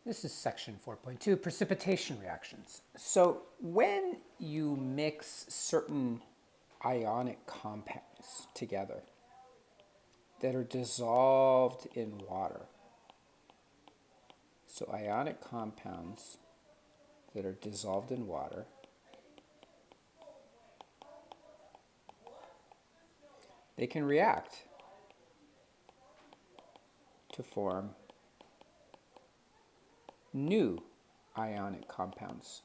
This is section 4.2, precipitation reactions. So when you mix certain ionic compounds together that are dissolved in water, so ionic compounds that are dissolved in water, they can react to form new ionic compounds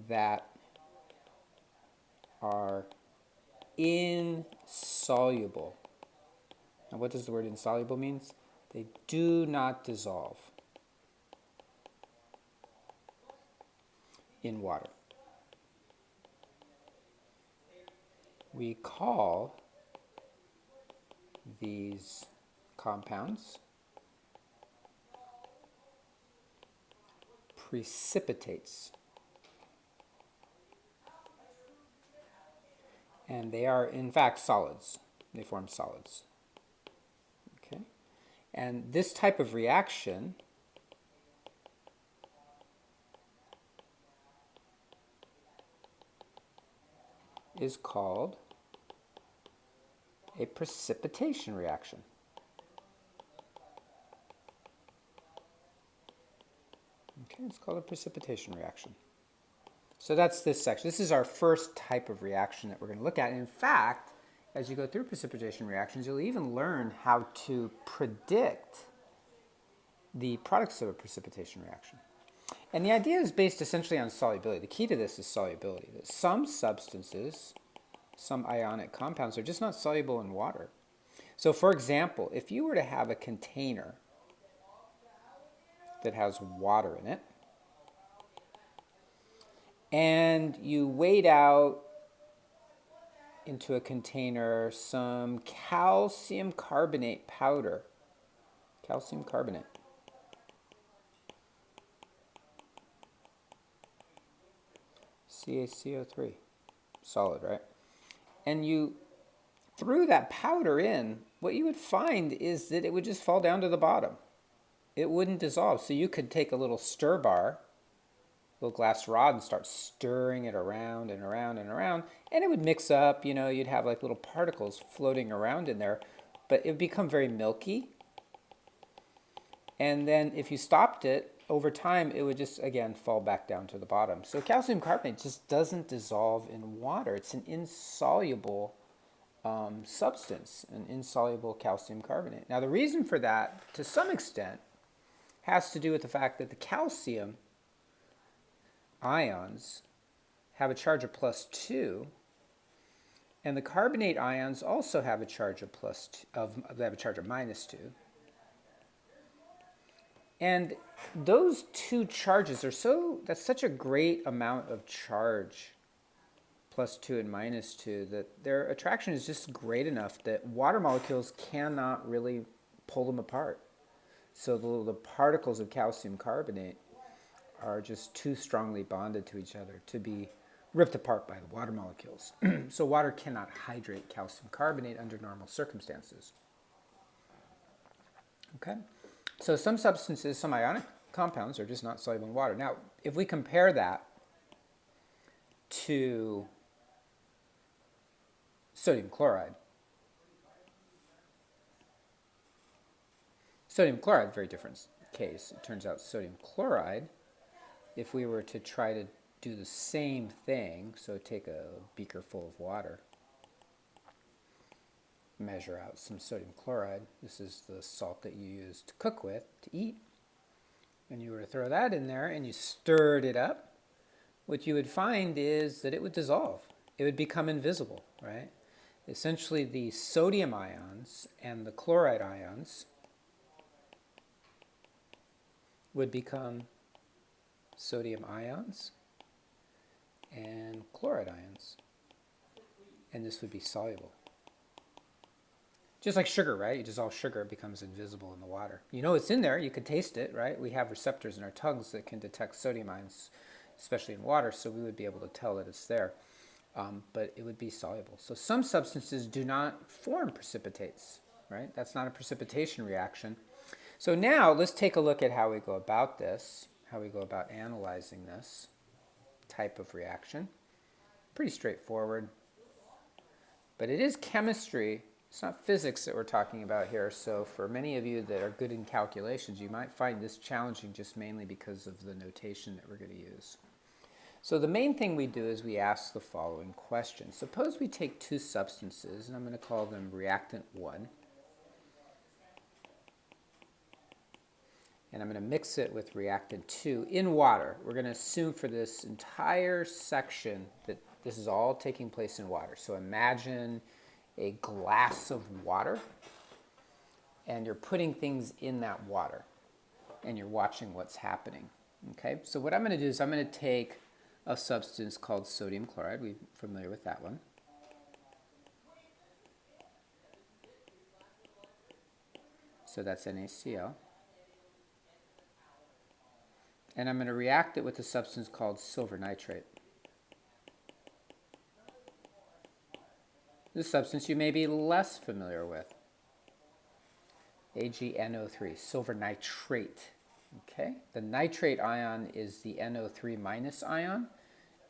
that are insoluble. Now, what does the word insoluble mean? They do not dissolve in water. We call these compounds precipitates. And they are, in fact, solids. They form solids. Okay? And this type of reaction is called a precipitation reaction. Okay, it's called a precipitation reaction. So that's this section. This is our first type of reaction that we're going to look at. And in fact, as you go through precipitation reactions, you'll even learn how to predict the products of a precipitation reaction. And the idea is based essentially on solubility. The key to this is solubility. That some substances, some ionic compounds, are just not soluble in water. So for example, if you were to have a container that has water in it, and you weighed out into a container some calcium carbonate powder, calcium carbonate, CaCO3, solid, right? And you threw that powder in, what you would find is that it would just fall down to the bottom. It wouldn't dissolve. So you could take a little stir bar, little glass rod, and start stirring it around and around and around, and it would mix up. You know, you'd have like little particles floating around in there, but it would become very milky. And then if you stopped it, over time, it would just, again, fall back down to the bottom. So calcium carbonate just doesn't dissolve in water. It's an insoluble substance, an insoluble calcium carbonate. Now, the reason for that, to some extent, has to do with the fact that the calcium ions have a charge of +2, and the carbonate ions also have a charge of they have a charge of -2. And those two charges are that's such a great amount of charge, +2 and -2, that their attraction is just great enough that water molecules cannot really pull them apart. So the particles of calcium carbonate are just too strongly bonded to each other to be ripped apart by the water molecules. So water cannot hydrate calcium carbonate under normal circumstances. Okay? So some substances, some ionic compounds are just not soluble in water. Now, if we compare that to sodium chloride, very different case. It turns out sodium chloride, if we were to try to do the same thing, so take a beaker full of water, measure out some sodium chloride. This is the salt that you use to cook with, to eat. And you were to throw that in there and you stirred it up, what you would find is that it would dissolve. It would become invisible, right? Essentially, the sodium ions and the chloride ions would become sodium ions and chloride ions. And this would be soluble. Just like sugar, right? You dissolve sugar, it becomes invisible in the water. You know it's in there, you could taste it, right? We have receptors in our tongues that can detect sodium ions, especially in water, so we would be able to tell that it's there. But it would be soluble. So some substances do not form precipitates, right? That's not a precipitation reaction. So now let's take a look at how we go about this, how we go about analyzing this type of reaction. Pretty straightforward. But it is chemistry. It's not physics that we're talking about here. So for many of you that are good in calculations, you might find this challenging just mainly because of the notation that we're going to use. So the main thing we do is we ask the following question. Suppose we take two substances, and I'm going to call them reactant 1. And I'm going to mix it with reactant 2 in water. We're going to assume for this entire section that this is all taking place in water. So imagine a glass of water, and you're putting things in that water, and you're watching what's happening. Okay, so what I'm going to do is I'm going to take a substance called sodium chloride. We're familiar with that one. So that's NaCl. And I'm going to react it with a substance called silver nitrate. This substance you may be less familiar with. AgNO3, silver nitrate. Okay, the nitrate ion is the NO3 minus ion,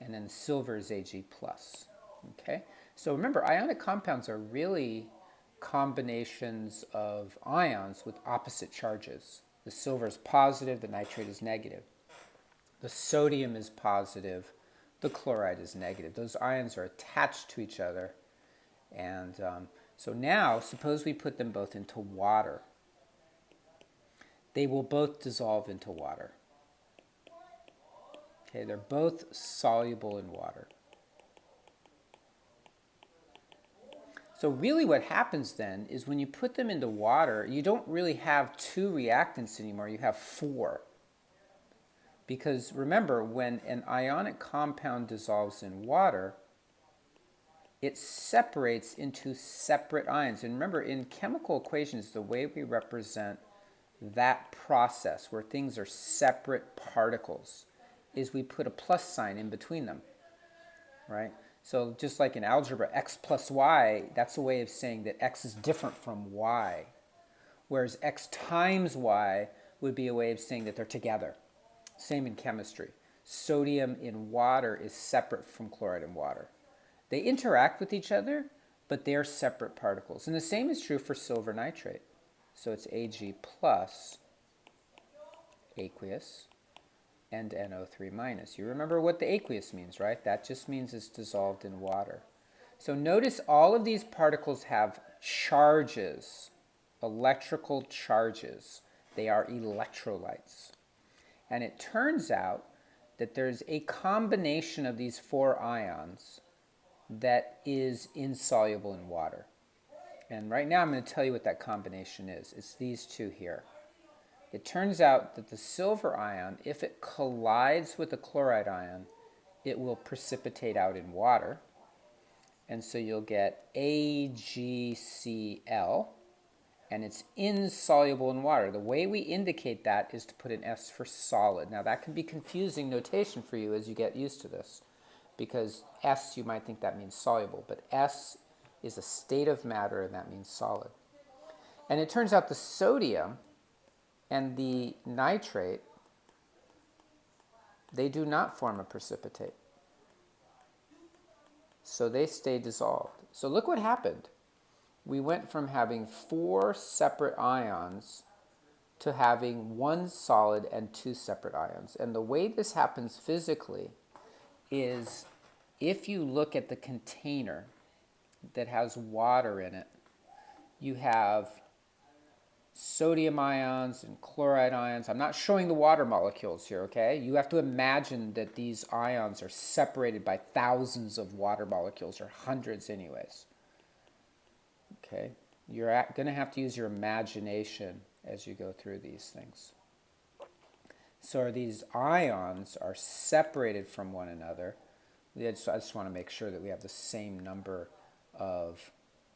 and then silver is Ag plus. Okay, so remember, ionic compounds are really combinations of ions with opposite charges. The silver is positive, the nitrate is negative. The sodium is positive, the chloride is negative. Those ions are attached to each other. And so now, suppose we put them both into water. They will both dissolve into water. Okay, they're both soluble in water. So really what happens then is when you put them into water, you don't really have 2 reactants anymore, you have 4. Because remember, when an ionic compound dissolves in water, it separates into separate ions. And remember, in chemical equations, the way we represent that process where things are separate particles is we put a plus sign in between them, right? So just like in algebra, x plus y, that's a way of saying that x is different from y, whereas x times y would be a way of saying that they're together. Same in chemistry. Sodium in water is separate from chloride in water. They interact with each other, but they're separate particles. And the same is true for silver nitrate. So it's Ag plus aqueous and NO3 minus. You remember what the aqueous means, right? That just means it's dissolved in water. So notice all of these particles have charges, electrical charges. They are electrolytes. And it turns out that there's a combination of these 4 ions that is insoluble in water. And right now I'm going to tell you what that combination is. It's these 2 here. It turns out that the silver ion, if it collides with the chloride ion, it will precipitate out in water. And so you'll get AgCl, and it's insoluble in water. The way we indicate that is to put an S for solid. Now that can be confusing notation for you as you get used to this, because S, you might think that means soluble, but S is a state of matter, and that means solid. And it turns out the sodium and the nitrate, they do not form a precipitate. So they stay dissolved. So look what happened. We went from having 4 separate ions to having 1 solid and 2 separate ions. And the way this happens physically is if you look at the container that has water in it, you have sodium ions and chloride ions. I'm not showing the water molecules here, okay? You have to imagine that these ions are separated by thousands of water molecules, or hundreds anyways. Okay? You're going to have to use your imagination as you go through these things. So these ions are separated from one another. I just want to make sure that we have the same number of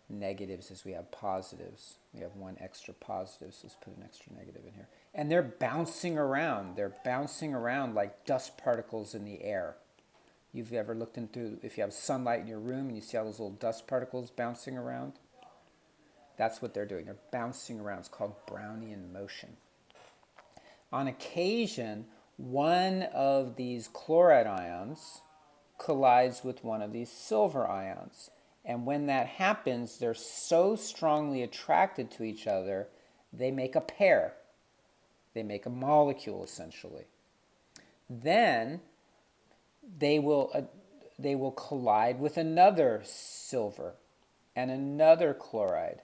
negatives as we have positives. We have 1 extra positive, so let's put an extra negative in here. And they're bouncing around. They're bouncing around like dust particles in the air. You've ever looked into, if you have sunlight in your room and you see all those little dust particles bouncing around? That's what they're doing. They're bouncing around. It's called Brownian motion. on occasion, one of these chloride ions collides with one of these silver ions. And when that happens, they're so strongly attracted to each other, they make a pair. They make a molecule, essentially. Then they will collide with another silver and another chloride.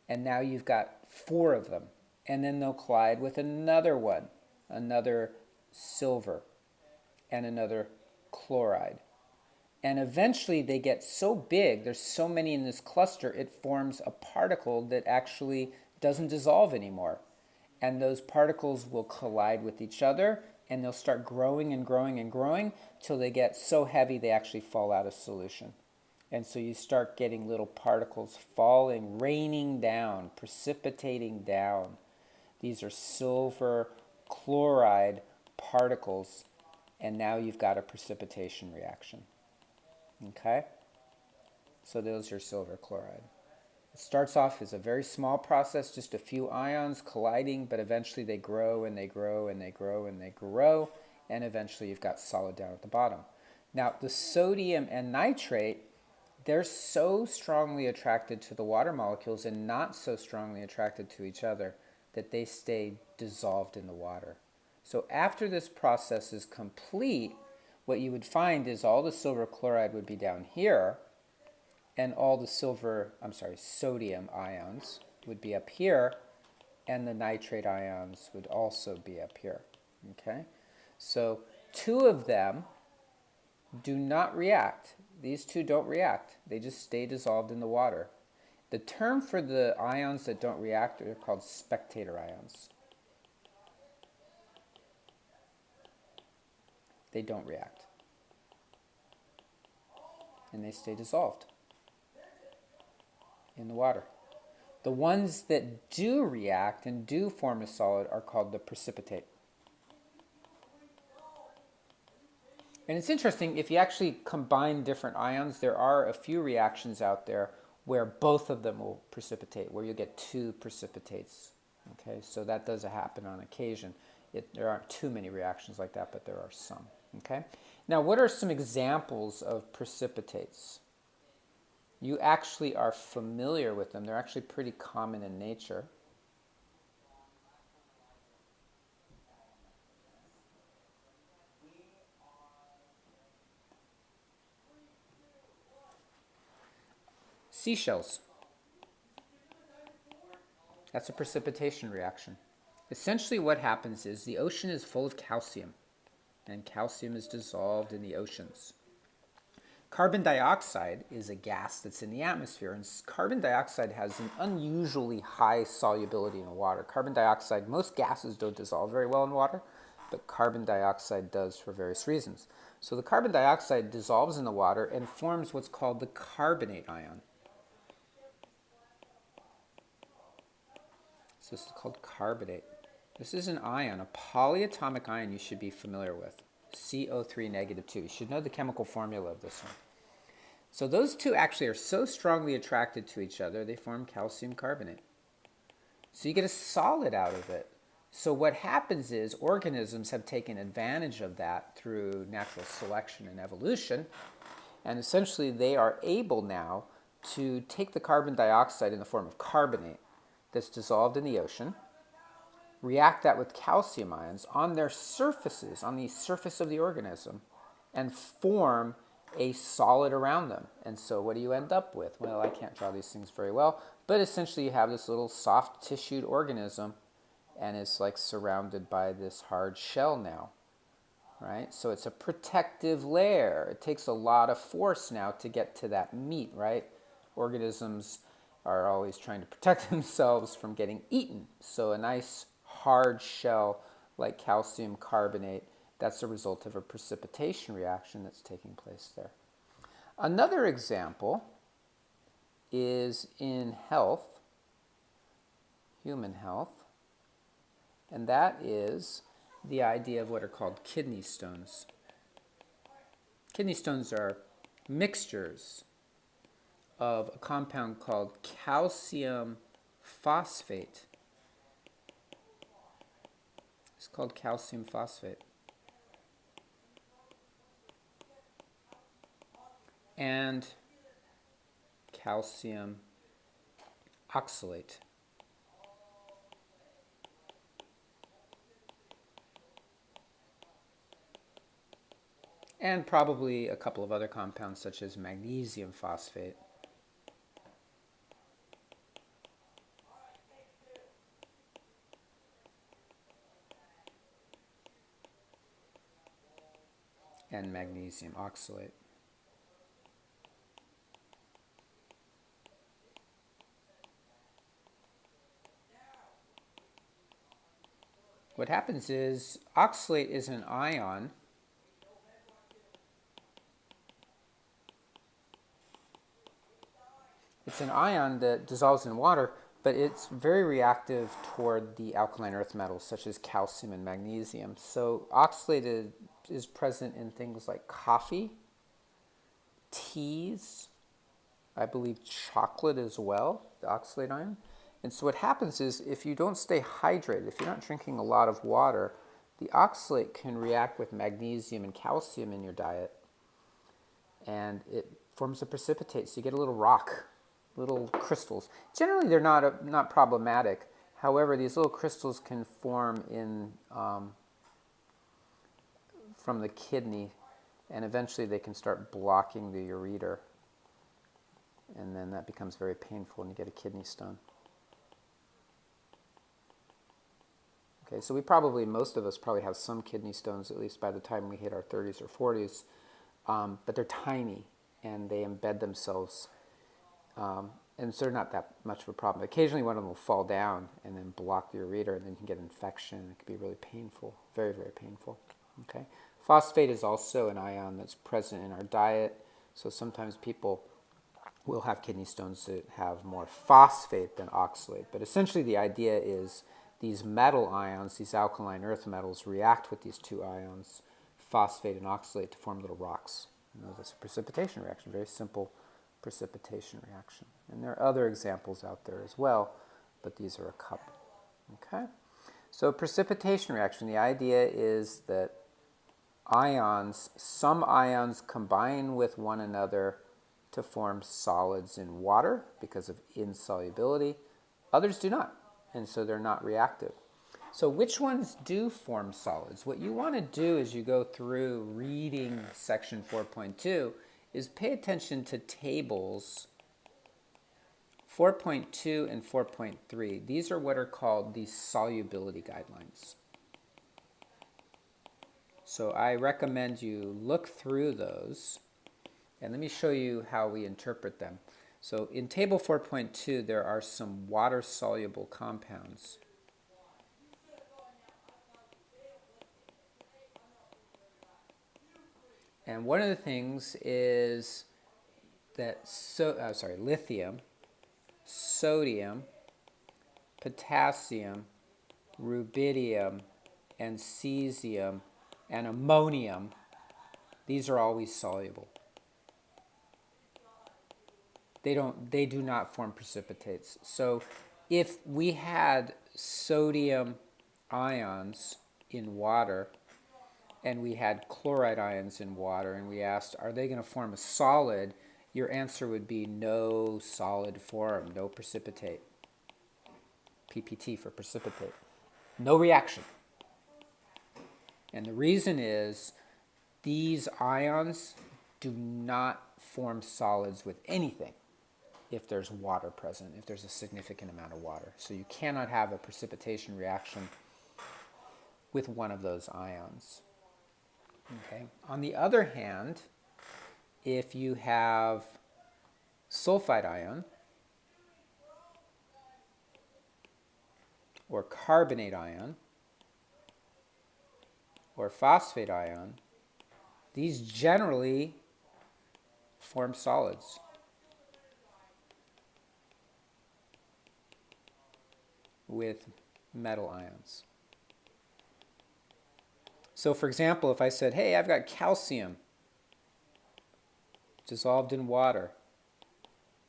And now you've got 4 of them. And then they'll collide with another one, another silver, and another chloride. And eventually they get so big, there's so many in this cluster, it forms a particle that actually doesn't dissolve anymore. And those particles will collide with each other, and they'll start growing and growing and growing till they get so heavy they actually fall out of solution. And so you start getting little particles falling, raining down, precipitating down. These are silver chloride particles, and now you've got a precipitation reaction. Okay? So there's your silver chloride. It starts off as a very small process, just a few ions colliding, but eventually they grow and they grow and they grow and they grow, and eventually you've got solid down at the bottom. Now, the sodium and nitrate, they're so strongly attracted to the water molecules and not so strongly attracted to each other that they stay dissolved in the water. So after this process is complete, what you would find is all the silver chloride would be down here, and all the sodium ions would be up here, and the nitrate ions would also be up here. Okay? So 2 of them do not react. These 2 don't react. They just stay dissolved in the water. The term for the ions that don't react are called spectator ions. They don't react. And they stay dissolved in the water. The ones that do react and do form a solid are called the precipitate. And it's interesting, if you actually combine different ions, there are a few reactions out there where both of them will precipitate, where you get 2 precipitates. Okay, so that does happen on occasion. There aren't too many reactions like that, but there are some. Okay, now what are some examples of precipitates? You actually are familiar with them. They're actually pretty common in nature. Seashells. That's a precipitation reaction. Essentially what happens is the ocean is full of calcium, and calcium is dissolved in the oceans. Carbon dioxide is a gas that's in the atmosphere, and carbon dioxide has an unusually high solubility in water. Carbon dioxide, most gases don't dissolve very well in water, but carbon dioxide does for various reasons. So the carbon dioxide dissolves in the water and forms what's called the carbonate ion. So this is called carbonate. This is an ion, a polyatomic ion you should be familiar with. CO3 negative 2. You should know the chemical formula of this one. So those 2 actually are so strongly attracted to each other, they form calcium carbonate. So you get a solid out of it. So what happens is organisms have taken advantage of that through natural selection and evolution, and essentially they are able now to take the carbon dioxide in the form of carbonate that's dissolved in the ocean, react that with calcium ions on their surfaces, on the surface of the organism, and form a solid around them. And so what do you end up with? Well, I can't draw these things very well, but essentially you have this little soft tissued organism, and it's like surrounded by this hard shell now, right? So it's a protective layer. It takes a lot of force now to get to that meat, right? Organisms are always trying to protect themselves from getting eaten. So a nice hard shell like calcium carbonate, that's a result of a precipitation reaction that's taking place there. Another example is in health, human health, and that is the idea of what are called kidney stones. Kidney stones are mixtures of a compound called calcium phosphate. This called calcium phosphate. And calcium oxalate. And probably a couple of other compounds such as magnesium phosphate. And magnesium oxalate. What happens is oxalate is an ion It's an ion that dissolves in water, but it's very reactive toward the alkaline earth metals such as calcium and magnesium. So oxalate is present in things like coffee, teas, I believe chocolate as well, the oxalate ion. And so what happens is if you don't stay hydrated, if you're not drinking a lot of water, the oxalate can react with magnesium and calcium in your diet, and it forms a precipitate. So you get a little rock, little crystals. Generally, they're not problematic. However, these little crystals can form in from the kidney, and eventually they can start blocking the ureter, and then that becomes very painful, and you get a kidney stone. Okay, so most of us probably have some kidney stones, at least by the time we hit our 30s or 40s, but they're tiny, and they embed themselves, and so they're not that much of a problem. Occasionally one of them will fall down and then block the ureter, and then you can get an infection. It can be really painful, very, very painful. Okay. Phosphate is also an ion that's present in our diet, so sometimes people will have kidney stones that have more phosphate than oxalate, but essentially the idea is these metal ions, these alkaline earth metals, react with these two ions, phosphate and oxalate, to form little rocks. That's a precipitation reaction, very simple precipitation reaction. And there are other examples out there as well, but these are a couple. Okay? So precipitation reaction, the idea is that some ions combine with one another to form solids in water because of insolubility. Others do not, and so they're not reactive. So which ones do form solids? What you want to do as you go through reading section 4.2 is pay attention to tables 4.2 and 4.3. These are what are called the solubility guidelines. So I recommend you look through those, and let me show you how we interpret them. So in table 4.2, there are some water-soluble compounds. And one of the things is that lithium, sodium, potassium, rubidium, and cesium, and ammonium, these are always soluble. They do not form precipitates. So if we had sodium ions in water, and we had chloride ions in water, and we asked, are they going to form a solid? Your answer would be no solid form, no precipitate. PPT for precipitate. No reaction. And the reason is these ions do not form solids with anything if there's water present, if there's a significant amount of water. So you cannot have a precipitation reaction with one of those ions. Okay. On the other hand, if you have sulfide ion or carbonate ion or phosphate ion, these generally form solids. With metal ions. So for example, if I said, hey, I've got calcium dissolved in water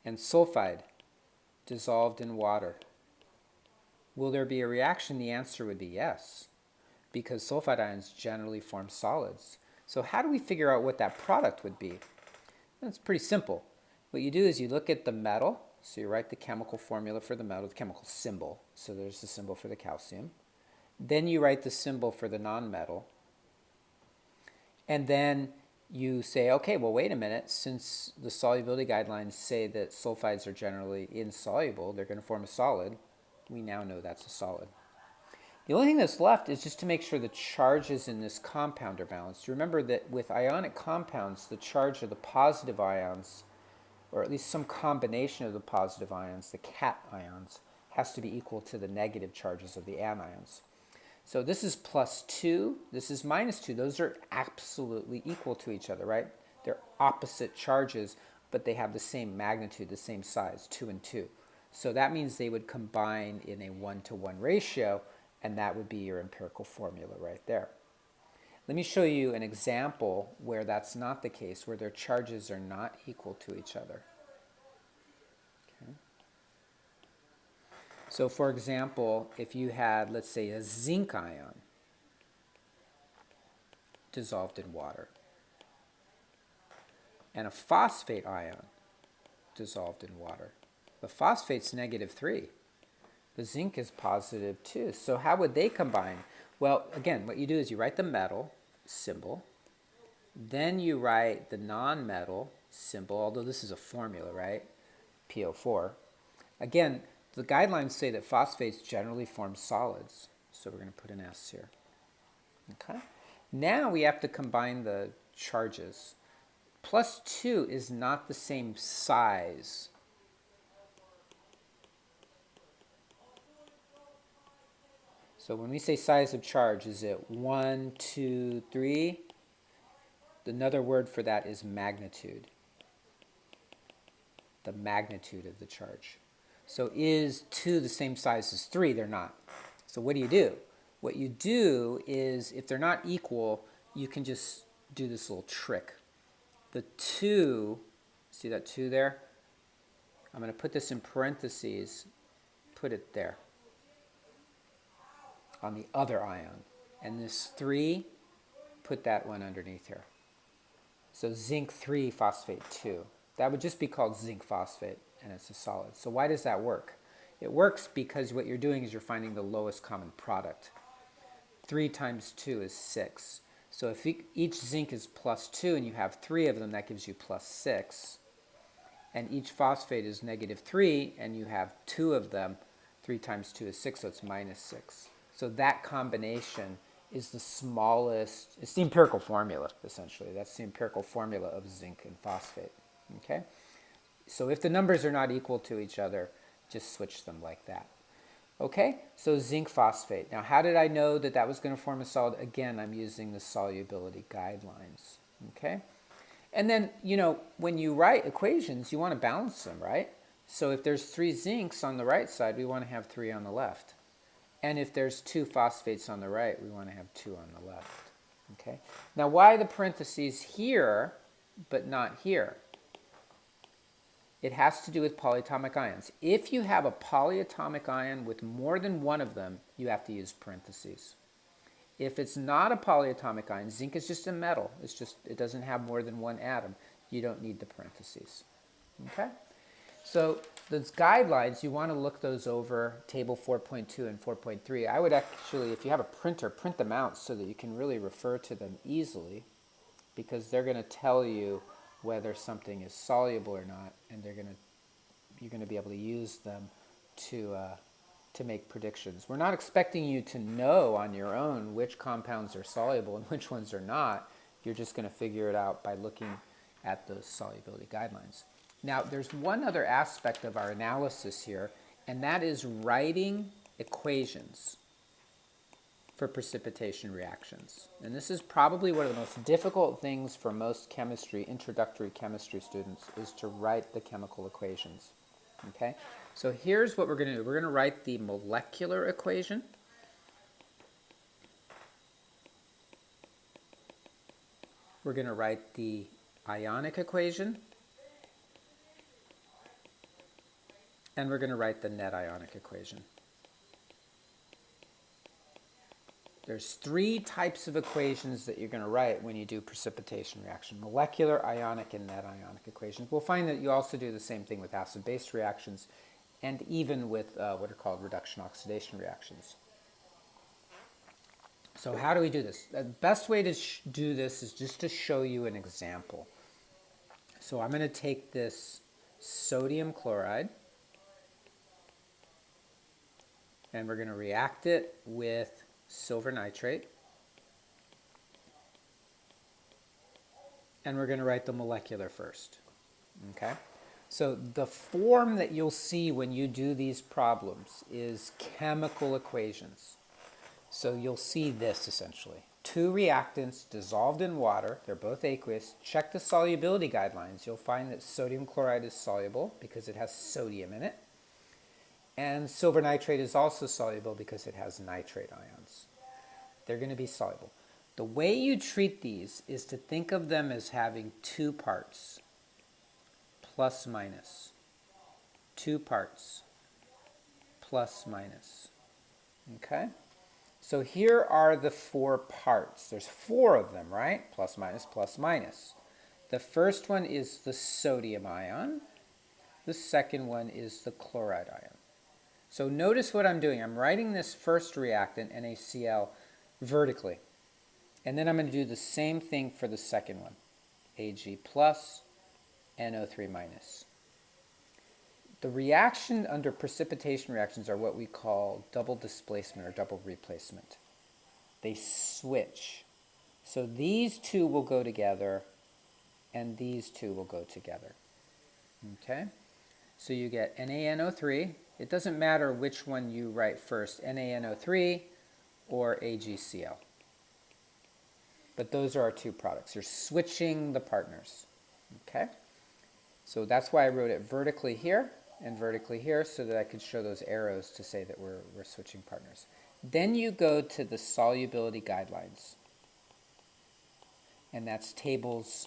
and sulfide dissolved in water, will there be a reaction? The answer would be yes. because sulfide ions generally form solids. So how do we figure out what that product would be? It's pretty simple. What you do is you look at the metal, so you write the chemical formula for the metal, the chemical symbol. So there's the symbol for the calcium. Then you write the symbol for the nonmetal. And then you say, okay, well, wait a minute. Since the solubility guidelines say that sulfides are generally insoluble, they're going to form a solid. We now know that's a solid. The only thing that's left is just to make sure the charges in this compound are balanced. Remember that with ionic compounds, the charge of the positive ions, or at least some combination of the positive ions, the cation ions, has to be equal to the negative charges of the anions. So this is +2, this is -2. Those are absolutely equal to each other, right? They're opposite charges, but they have the same magnitude, the same size, 2 and 2. So that means they would combine in a 1-to-1 ratio, and that would be your empirical formula right there. Let me show you an example where that's not the case, where their charges are not equal to each other. Okay. So for example, if you had, let's say, a zinc ion dissolved in water and a phosphate ion dissolved in water, the phosphate's -3. The zinc is +2. So how would they combine? Well, again, what you do is you write the metal symbol, then you write the nonmetal symbol, although this is a formula, right? PO4. Again, the guidelines say that phosphates generally form solids, so we're going to put an S here. Okay. Now we have to combine the charges. +2 is not the same size. So when we say size of charge, is it 1, 2, 3? Another word for that is magnitude. The magnitude of the charge. So is 2 the same size as 3? They're not. So what do? What you do is, if they're not equal, you can just do this little trick. The 2, see that 2 there? I'm going to put this in parentheses, put it there on the other ion. And this 3, put that one underneath here. So zinc 3, phosphate 2. That would just be called zinc phosphate, and it's a solid. So why does that work? It works because what you're doing is you're finding the lowest common product. 3 times 2 is 6. So if each zinc is +2 and you have 3 of them, that gives you +6. And each phosphate is -3 and you have 2 of them. 3 times 2 is 6, so it's -6. So that combination is the smallest, it's the empirical formula, essentially. That's the empirical formula of zinc and phosphate. Okay? So if the numbers are not equal to each other, just switch them like that. Okay? So zinc phosphate. Now, how did I know that that was going to form a solid? Again, I'm using the solubility guidelines. Okay? And then, you know, when you write equations, you want to balance them, right? So if there's 3 zincs on the right side, we want to have 3 on the left. And if there's 2 phosphates on the right, we want to have 2 on the left. Okay? Now, why the parentheses here, but not here? It has to do with polyatomic ions. If you have a polyatomic ion with more than one of them, you have to use parentheses. If it's not a polyatomic ion, zinc is just a metal. It doesn't have more than one atom. You don't need the parentheses. Okay? So those guidelines, you want to look those over, table 4.2 and 4.3. I would actually, if you have a printer, print them out so that you can really refer to them easily, because they're going to tell you whether something is soluble or not, and you're going to be able to use them to make predictions. We're not expecting you to know on your own which compounds are soluble and which ones are not. You're just going to figure it out by looking at those solubility guidelines. Now, there's one other aspect of our analysis here, and that is writing equations for precipitation reactions. And this is probably one of the most difficult things for most chemistry, introductory chemistry students, is to write the chemical equations. Okay? So here's what we're going to do. We're going to write the molecular equation. We're going to write the ionic equation. And we're going to write the net ionic equation. There's three types of equations that you're going to write when you do precipitation reaction: molecular, ionic, and net ionic equations. We'll find that you also do the same thing with acid-base reactions and even with what are called reduction-oxidation reactions. So how do we do this? The best way to do this is just to show you an example. So I'm going to take this sodium chloride and we're going to react it with silver nitrate. And we're going to write the molecular first. Okay? So the form that you'll see when you do these problems is chemical equations. So you'll see this essentially. Two reactants dissolved in water, they're both aqueous. Check the solubility guidelines. You'll find that sodium chloride is soluble because it has sodium in it. And silver nitrate is also soluble because it has nitrate ions. They're going to be soluble. The way you treat these is to think of them as having two parts, plus minus. Two parts, plus minus. Okay? So here are the four parts. There's four of them, right? Plus minus, plus minus. The first one is the sodium ion. The second one is the chloride ion. So notice what I'm doing. I'm writing this first reactant, NaCl, vertically. And then I'm going to do the same thing for the second one, Ag plus, NO3 minus. The reaction under precipitation reactions are what we call double displacement or double replacement. They switch. So these two will go together and these two will go together. Okay? So you get NaNO3. It doesn't matter which one you write first, NaNO3 or AgCl. But those are our two products. You're switching the partners. Okay? So that's why I wrote it vertically here and vertically here so that I could show those arrows to say that we're switching partners. Then you go to the solubility guidelines. And that's tables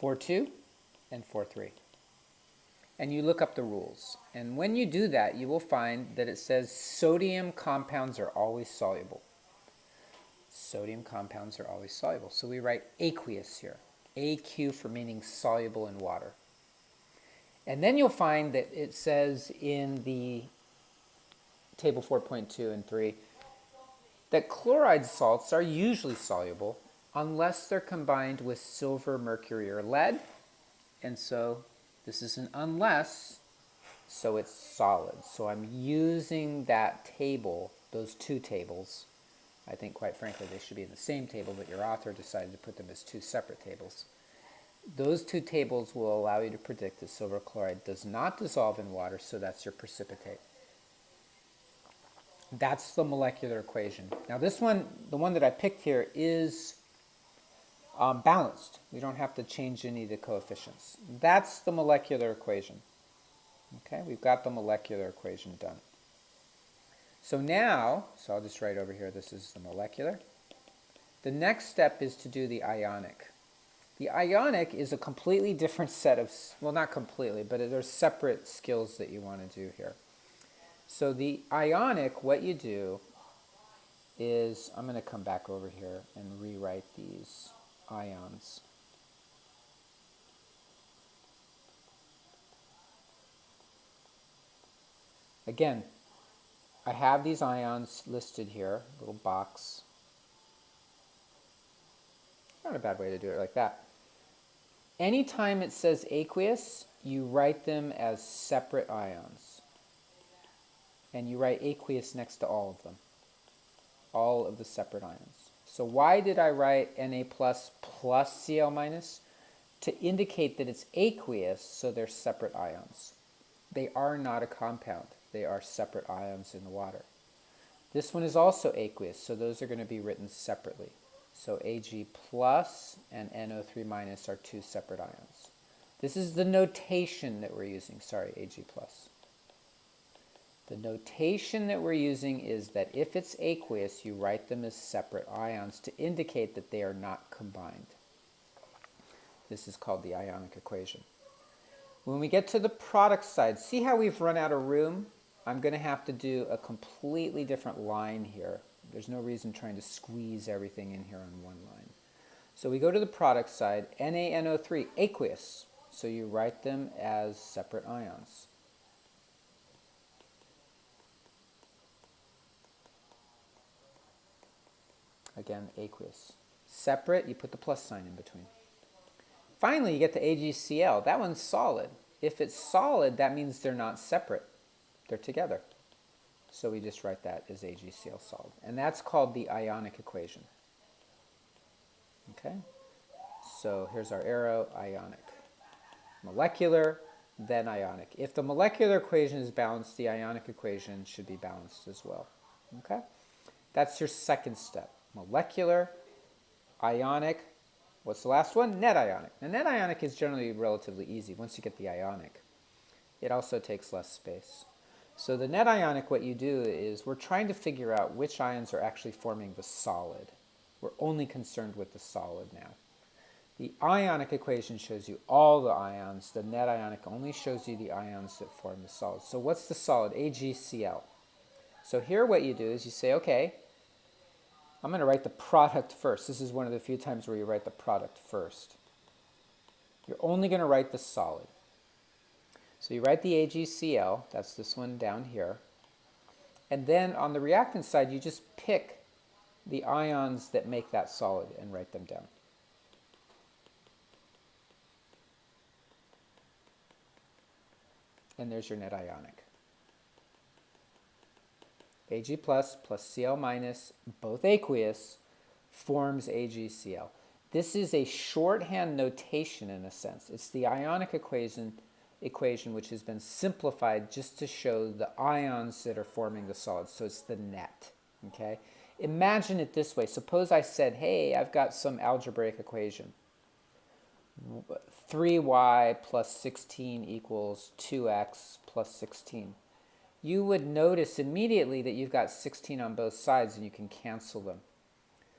4.2 and 4.3. And you look up the rules. And when you do that, you will find that it says sodium compounds are always soluble. Sodium compounds are always soluble. So we write aqueous here. AQ for meaning soluble in water. And then you'll find that it says in the table 4.2 and 3 that chloride salts are usually soluble unless they're combined with silver, mercury, or lead. And so this is an unless, so it's solid. So I'm using that table, those two tables. I think, quite frankly, they should be in the same table, but your author decided to put them as two separate tables. Those two tables will allow you to predict that silver chloride does not dissolve in water, so that's your precipitate. That's the molecular equation. Now this one, the one that I picked here, is balanced. We don't have to change any of the coefficients. That's the molecular equation. Okay, we've got the molecular equation done. So now, so I'll just write over here, this is the molecular. The next step is to do the ionic. The ionic is a completely different set of, well, not completely, but there's separate skills that you want to do here. So the ionic, what you do is, I'm going to come back over here and rewrite these ions. Again, I have these ions listed here, little box. Not a bad way to do it like that. Anytime it says aqueous, you write them as separate ions. And you write aqueous next to all of them. All of the separate ions. So why did I write Na plus plus Cl minus? To indicate that it's aqueous, so they're separate ions. They are not a compound. They are separate ions in the water. This one is also aqueous, so those are going to be written separately. So Ag plus and NO3 minus are two separate ions. This is the notation that we're using. Sorry, Ag plus. The notation that we're using is that if it's aqueous, you write them as separate ions to indicate that they are not combined. This is called the Ionic equation. When we get to the product side, see how we've run out of room? I'm going to have to do a completely different line here There's no reason trying to squeeze everything in here on one line. So we go to the product side, NaNO3, aqueous. So you write them as separate ions. Again, aqueous. Separate, you put the plus sign in between. Finally, you get the AgCl. That one's solid. If it's solid, that means they're not separate. They're together. So we just write that as AgCl solid. And that's called the Ionic equation. Okay? So here's our arrow, ionic. Molecular, then ionic. If the molecular equation is balanced, the ionic equation should be balanced as well. Okay? That's your second step. Molecular, ionic. What's the last one? Net ionic. Now, net ionic is generally relatively easy once you get the ionic. It also takes less space. So the net ionic, what you do is we're trying to figure out which ions are actually forming the solid. We're only concerned with the solid now. The ionic equation shows you all the ions. The net ionic only shows you the ions that form the solid. So what's the solid? AgCl. So here what you do is you say, okay, I'm going to write the product first. This is one of the few times where you write the product first. You're only going to write the solid. So you write the AgCl, that's this one down here. And then on the reactant side, you just pick the ions that make that solid and write them down. And there's your net ionic. Ag plus Cl minus, both aqueous, forms AgCl. This is a shorthand notation in a sense. It's the Ionic equation which has been simplified just to show the ions that are forming the solid. So it's the net. Okay? Imagine it this way. Suppose I said, hey, I've got some algebraic equation. 3y plus 16 equals 2x plus 16. You would notice immediately that you've got 16 on both sides and you can cancel them.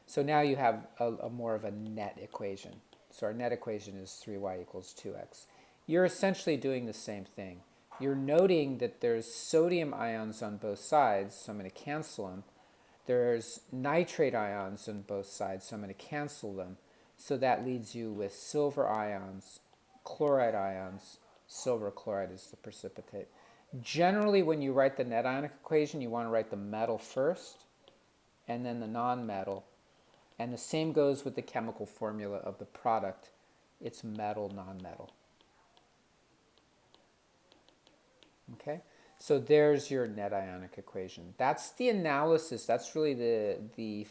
So now you have a more of a net equation. So our net equation is 3y equals 2x. You're essentially doing the same thing. You're noting that there's sodium ions on both sides, so I'm going to cancel them. There's nitrate ions on both sides, so I'm going to cancel them. So that leaves you with silver ions, chloride ions. Silver chloride is the precipitate. Generally, when you write the net ionic equation, you want to write the metal first and then the non-metal. And the same goes with the chemical formula of the product. It's metal, non-metal. Okay? So there's your net ionic equation. That's the analysis. That's really the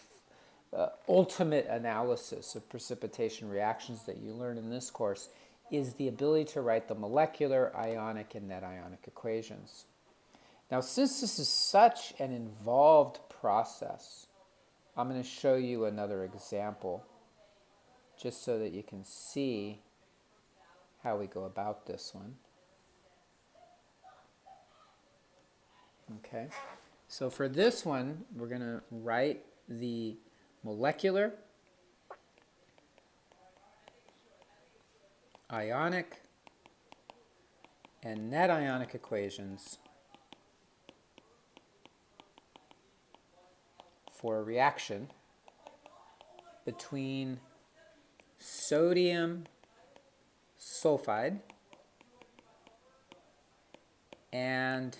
ultimate analysis of precipitation reactions that you learn in this course, is the ability to write the molecular, ionic, and net ionic equations. Now, since this is such an involved process, I'm going to show you another example just so that you can see how we go about this one. Okay, so for this one, we're going to write the molecular, ionic, and net ionic equations for a reaction between sodium sulfide and,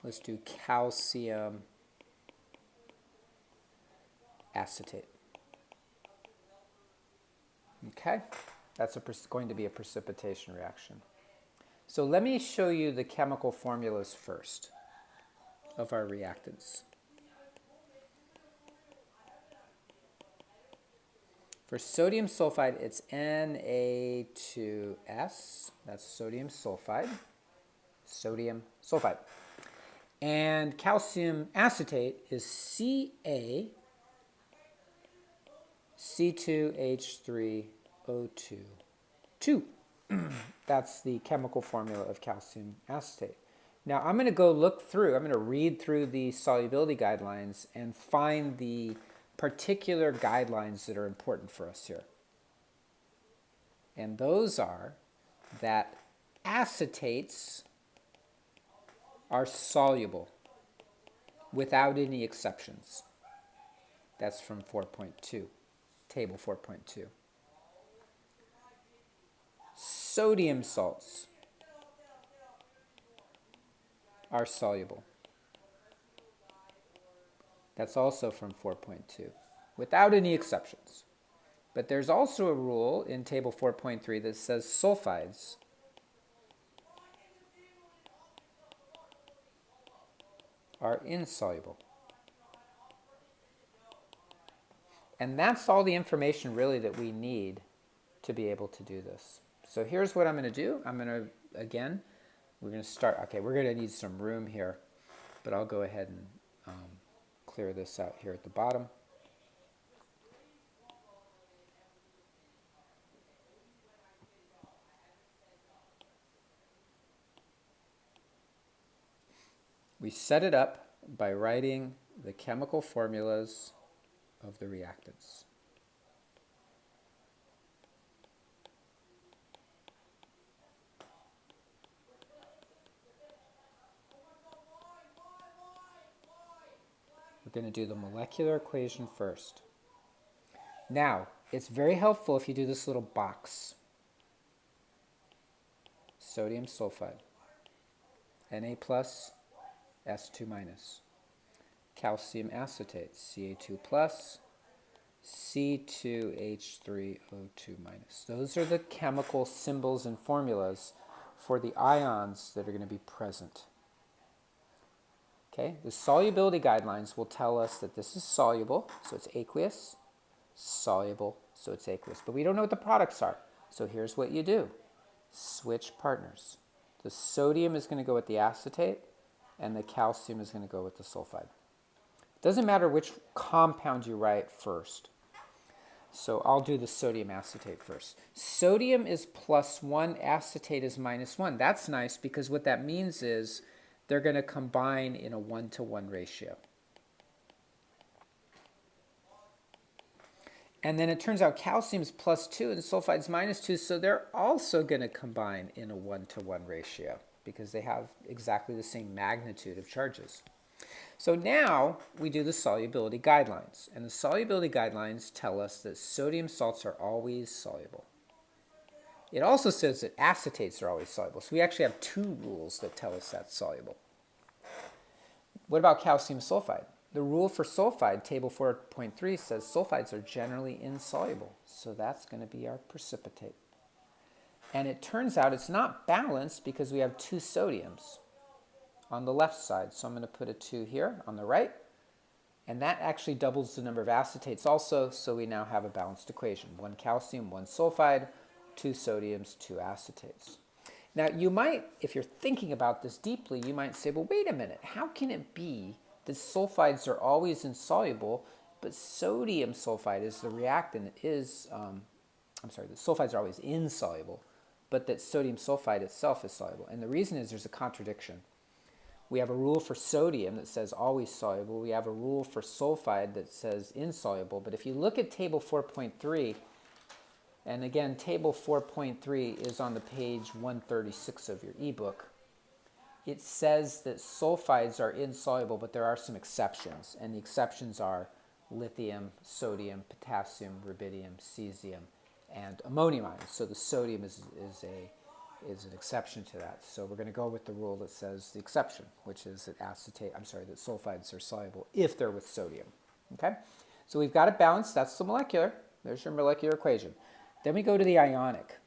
let's do calcium acetate. Okay, that's going to be a precipitation reaction. So let me show you the chemical formulas first of our reactants. For sodium sulfide, it's Na2S. That's sodium sulfide. Sodium sulfide. And calcium acetate is Ca C2H3O2. 2. That's the chemical formula of calcium acetate. Now I'm going to go look through, I'm going to read through the solubility guidelines and find the particular guidelines that are important for us here. And those are that acetates are soluble without any exceptions. That's from 4.2, table 4.2. Sodium salts are soluble. That's also from 4.2, without any exceptions. But there's also a rule in table 4.3 that says sulfides are insoluble. And that's all the information really that we need to be able to do this. So here's what I'm going to do. I'm going to, again, we're going to start. Okay, we're going to need some room here, but I'll go ahead and clear this out here at the bottom. We set it up by writing the chemical formulas of the reactants. We're going to do the molecular equation first. Now, it's very helpful if you do this little box. Sodium sulfide, Na plus, S2 minus. Calcium acetate, Ca2 plus, C2H3O2 minus. Those are the chemical symbols and formulas for the ions that are going to be present. Okay, the solubility guidelines will tell us that this is soluble, so it's aqueous, soluble, so it's aqueous. But we don't know what the products are. So here's what you do. Switch partners. The sodium is going to go with the acetate, and the calcium is going to go with the sulfide. It doesn't matter which compound you write first. So I'll do the sodium acetate first. Sodium is +1, acetate is -1. That's nice because what that means is they're going to combine in a 1-to-1 ratio. And then it turns out calcium's +2 and sulfide's -2, so they're also going to combine in a 1-to-1 ratio because they have exactly the same magnitude of charges. So now we do the solubility guidelines. And the solubility guidelines tell us that sodium salts are always soluble. It also says that acetates are always soluble. So we actually have two rules that tell us that's soluble. What about calcium sulfide? The rule for sulfide, table 4.3, says sulfides are generally insoluble. So that's going to be our precipitate. And it turns out it's not balanced because we have two sodiums on the left side. So I'm going to put a 2 here on the right. And that actually doubles the number of acetates also, so we now have a balanced equation. 1 calcium, 1 sulfide, 2 sodiums, 2 acetates. Now you might, if you're thinking about this deeply, you might say, well, wait a minute. How can it be that sulfides are always insoluble, but sodium sulfide is the reactant is, the sulfides are always insoluble, but that sodium sulfide itself is soluble. And the reason is there's a contradiction. We have a rule for sodium that says always soluble. We have a rule for sulfide that says insoluble. But if you look at table 4.3, and again, table 4.3 is on the page 136 of your ebook, it says that sulfides are insoluble, but there are some exceptions. And the exceptions are lithium, sodium, potassium, rubidium, cesium, and ammonium ions. So the sodium is an exception to that. So we're going to go with the rule that says the exception, which is that that sulfides are soluble if they're with sodium. Okay? So we've got it balanced. That's the molecular. There's your molecular equation. Then we go to the ionic.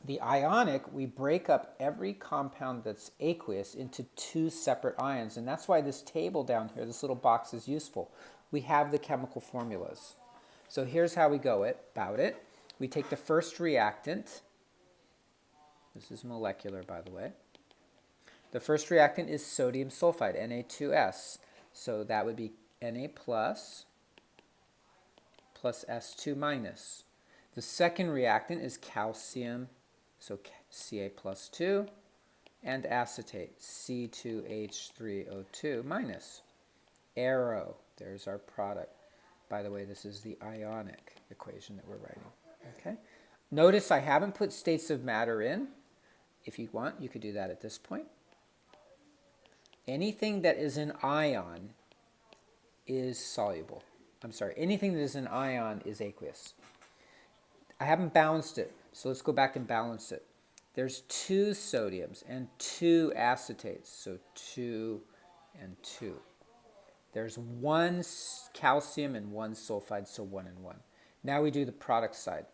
The ionic, we break up every compound that's aqueous into 2 separate ions. And that's why this table down here, this little box, is useful. We have the chemical formulas. So here's how we go about it. We take the first reactant. This is molecular, by the way. The first reactant is sodium sulfide, Na2S. So that would be Na plus S2 minus. The second reactant is calcium, so Ca plus 2, and acetate, C2H3O2 minus. Arrow, there's our product. By the way, this is the ionic equation that we're writing. Okay. Notice I haven't put states of matter in. If you want, you could do that at this point. Anything that is an ion is soluble. anything that is an ion is aqueous. I haven't balanced it, so let's go back and balance it. There's 2 sodiums and 2 acetates, so 2 and 2. There's 1 calcium and 1 sulfide, so 1 and 1. Now we do the product side.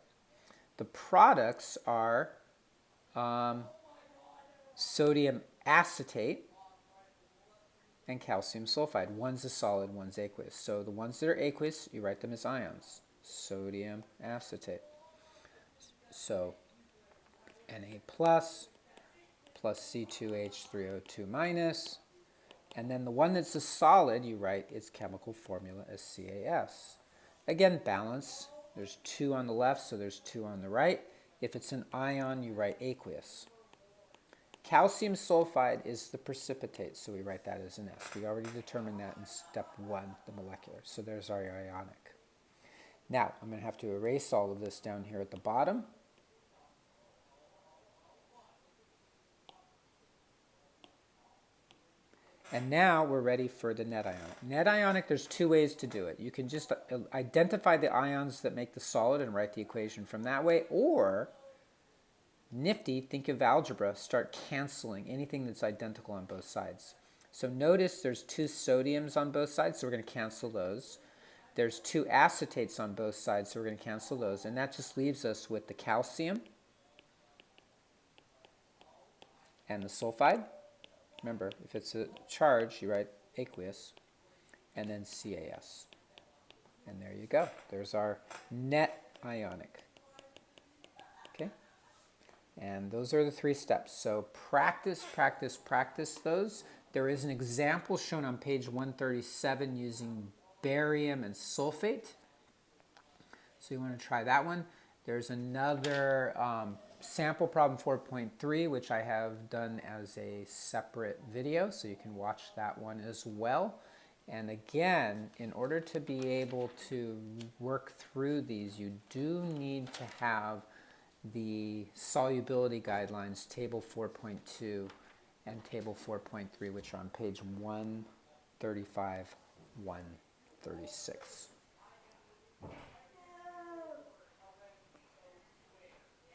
The products are sodium acetate and calcium sulfide. One's a solid, one's aqueous. So the ones that are aqueous, you write them as ions. Sodium acetate. So Na plus C2H3O2 minus. And then the one that's a solid, you write its chemical formula as CaS. Again, balance. There's 2 on the left, so there's 2 on the right. If it's an ion, you write aqueous. Calcium sulfide is the precipitate, so we write that as an S. We already determined that in step 1, the molecular. So there's our ionic. Now, I'm going to have to erase all of this down here at the bottom. And now we're ready for the net ionic. Net ionic, there's 2 ways to do it. You can just identify the ions that make the solid and write the equation from that way, or, nifty, think of algebra, start canceling anything that's identical on both sides. So notice there's 2 sodiums on both sides, so we're going to cancel those. There's 2 acetates on both sides, so we're going to cancel those. And that just leaves us with the calcium and the sulfide. Remember, if it's a charge, you write aqueous, and then CaS. And there you go. There's our net ionic. Okay? And those are the 3 steps. So practice, practice, practice those. There is an example shown on page 137 using barium and sulfate. So you want to try that one. There's another sample problem 4.3, which I have done as a separate video, so you can watch that one as well. And again, in order to be able to work through these, you do need to have the Solubility Guidelines, Table 4.2 and Table 4.3, which are on page 135, 136.